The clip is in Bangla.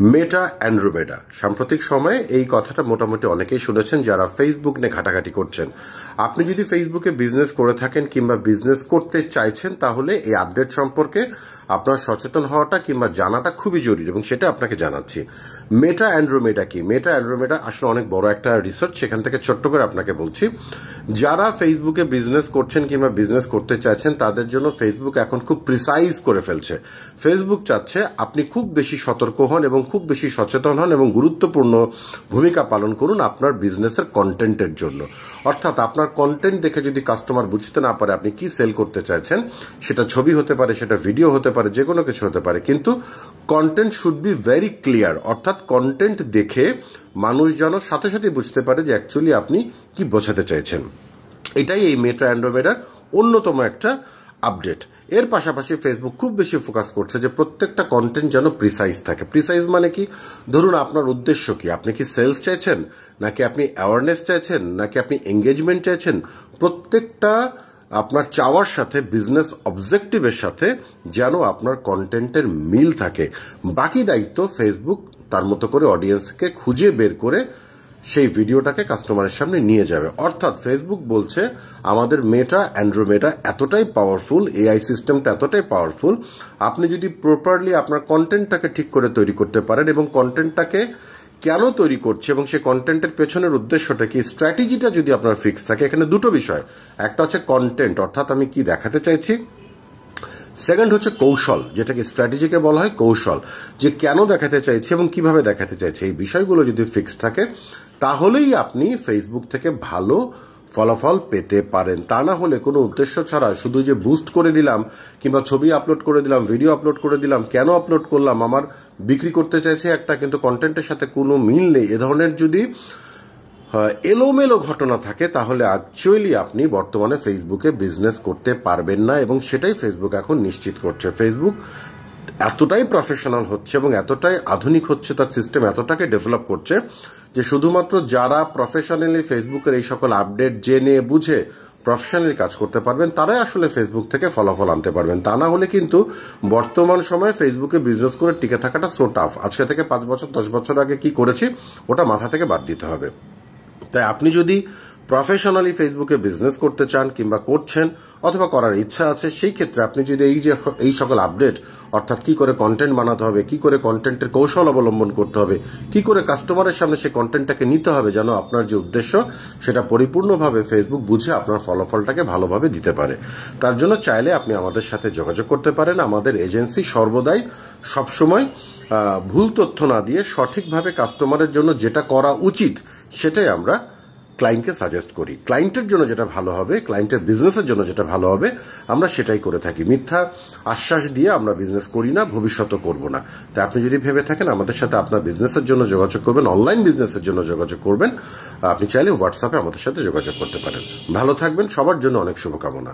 মেটা অ্যান্ড্রোমেডা সাম্প্রতিক সময়ে এই কথাটা মোটামুটি অনেকেই শুনেছেন যারা ফেসবুক নিয়ে ঘাটাঘাটি করছেন। আপনি যদি ফেসবুকে বিজনেস করে থাকেন কিংবা বিজনেস করতে চাইছেন তাহলে এই আপডেট সম্পর্কে আপনার সচেতন হওয়াটা কিংবা জানাটা খুবই জরুরি এবং সেটা আপনাকে জানাচ্ছি। মেটা অ্যান্ড্রোমেডা কি? মেটা অ্যান্ড্রোমেডা আসলে অনেক বড় একটা রিসার্চ, সেখান থেকে ছোট্ট করে আপনাকে বলছি। যারা ফেসবুকে বিজনেস করছেন কিংবা বিজনেস করতে চাইছেন তাদের জন্য ফেসবুক এখন খুব প্রিসাইজ করে ফেলছে। ফেসবুক চাচ্ছে আপনি খুব বেশি সতর্ক হন এবং খুব বেশি সচেতন হন এবং গুরুত্বপূর্ণ ভূমিকা পালন করুন আপনার বিজনেসের কন্টেন্টের জন্য। অর্থাৎ আপনার কন্টেন্ট দেখে যদি কাস্টমার বুঝতে না পারে আপনি কি সেল করতে চাইছেন, সেটা ছবি হতে পারে, সেটা ভিডিও হতে পারে, যে কোনো কিছু হতে পারে, কিন্তু content should be very clear. অর্থাৎ কন্টেন্ট দেখে মানুষ যেন সাথে সাথে বুঝতে পারে যে অ্যাকচুয়ালি আপনি কি বোঝাতে চাইছেন। এটাই এই মেটা অ্যান্ড্রোমেডার অন্যতম একটা আপডেট। এর পাশাপাশি ফেসবুক খুব বেশি ফোকাস করছে যে প্রত্যেকটা কন্টেন্ট যেন প্রিসাইজ থাকে। প্রিসাইজ মানে কি? ধরুন আপনার উদ্দেশ্য কি, আপনি কি সেলস চাইছেন, নাকি আপনি অ্যাওয়ারনেস চাইছেন, নাকি আপনি এঙ্গেজমেন্ট চাইছেন, প্রত্যেকটা আপনার চাওয়ার সাথে বিজনেস অবজেক্টিভের সাথে যেন আপনার কন্টেন্টের মিল থাকে। বাকি দায়িত্ব ফেসবুক তার মতো করে অডিয়েন্সকে খুঁজে বের করে সেই ভিডিওটাকে কাস্টমারের সামনে নিয়ে যাবে। অর্থাৎ ফেসবুক বলছে আমাদের মেটা অ্যান্ড্রোমেডা এতটাই পাওয়ারফুল, এআই সিস্টেমটা এতটাই পাওয়ারফুল, আপনি যদি প্রপারলি আপনার কন্টেন্টটাকে ঠিক করে তৈরি করতে পারেন এবং কন্টেন্টটাকে কেন তৈরি করছে এবং সেই কন্টেন্টের পেছনের উদ্দেশ্যটা কি, স্ট্র্যাটেজিটা যদি আপনার ফিক্স থাকে। এখানে দুটো বিষয়, একটা হচ্ছে কন্টেন্ট অর্থাৎ আমি কি দেখাতে চাইছি, সেকেন্ড হচ্ছে কৌশল, যেটাকে স্ট্র্যাটেজিকে বলা হয় কৌশল, যে কেন দেখাতে চাইছি এবং কিভাবে দেখাতে চাইছি। এই বিষয়গুলো যদি ফিক্স থাকে তাহলেই আপনি ফেসবুক থেকে ভালো ফলাফল পেতে পারেন। তা না হলে কোনো উদ্দেশ্য ছাড়া শুধু যে বুস্ট করে দিলাম কিংবা ছবি আপলোড করে দিলাম, ভিডিও আপলোড করে দিলাম, কেন আপলোড করলাম, আমার বিক্রি করতে চাইছে একটা কিন্তু কন্টেন্টের সাথে কোনো মিল নেই, এ ধরনের যদি এলোমেলো ঘটনা থাকে তাহলে অ্যাকচুয়ালি আপনি বর্তমানে ফেসবুকে বিজনেস করতে পারবেন না এবং সেটাই ফেসবুক এখন নিশ্চিত করছে। ফেসবুক এতটাই প্রফেশনাল হচ্ছে এবং এতটাই আধুনিক হচ্ছে, তার সিস্টেম এতটাকে ডেভেলপ করছে যে শুধুমাত্র যারা প্রফেশনালি ফেসবুকের এই সকল আপডেট জেনে বুঝে প্রফেশনালি কাজ করতে পারবেন তারাই আসলে ফেসবুক থেকে ফলাফল আনতে পারবেন। তা না হলে কিন্তু বর্তমান সময়ে ফেসবুকে বিজনেস করে টিকে থাকাটা সো টাফ। আজকে থেকে 5 বছর 10 বছর আগে কি করেছি ওটা মাথা থেকে বাদ দিতে হবে। তাই আপনি যদি প্রফেশনালি ফেসবুকে বিজনেস করতে চান কিংবা করছেন অথবা করার ইচ্ছা আছে, সেই ক্ষেত্রে আপনি যদি এই সকল আপডেট অর্থাৎ কি করে কন্টেন্ট বানাতে হবে, কি করে কন্টেন্টের কৌশল অবলম্বন করতে হবে, কি করে কাস্টমারের সামনে সেই কন্টেন্টটাকে নিতে হবে যেন আপনার যে উদ্দেশ্য সেটা পরিপূর্ণভাবে ফেসবুক বুঝে আপনার ফলাফলটাকে ভালোভাবে দিতে পারে, তার জন্য চাইলে আপনি আমাদের সাথে যোগাযোগ করতে পারেন। আমাদের এজেন্সি সর্বদাই সবসময় ভুল তথ্য না দিয়ে সঠিকভাবে কাস্টমারের জন্য যেটা করা উচিত সেটাই আমরা ক্লায়েন্টকে সাজেস্ট করি। ক্লায়েন্টের জন্য যেটা ভালো হবে, ক্লায়েন্টের বিজনেসের জন্য যেটা ভালো হবে আমরা সেটাই করে থাকি। মিথ্যা আশ্বাস দিয়ে আমরা বিজনেস করি না, ভবিষ্যতে করব না। তাই আপনি যদি ভেবে থাকেন আমাদের সাথে আপনার বিজনেসের জন্য যোগাযোগ করবেন, অনলাইন বিজনেসের জন্য যোগাযোগ করবেন, আপনি চাইলে হোয়াটসঅ্যাপে আমাদের সাথে যোগাযোগ করতে পারেন। ভালো থাকবেন, সবার জন্য অনেক শুভকামনা।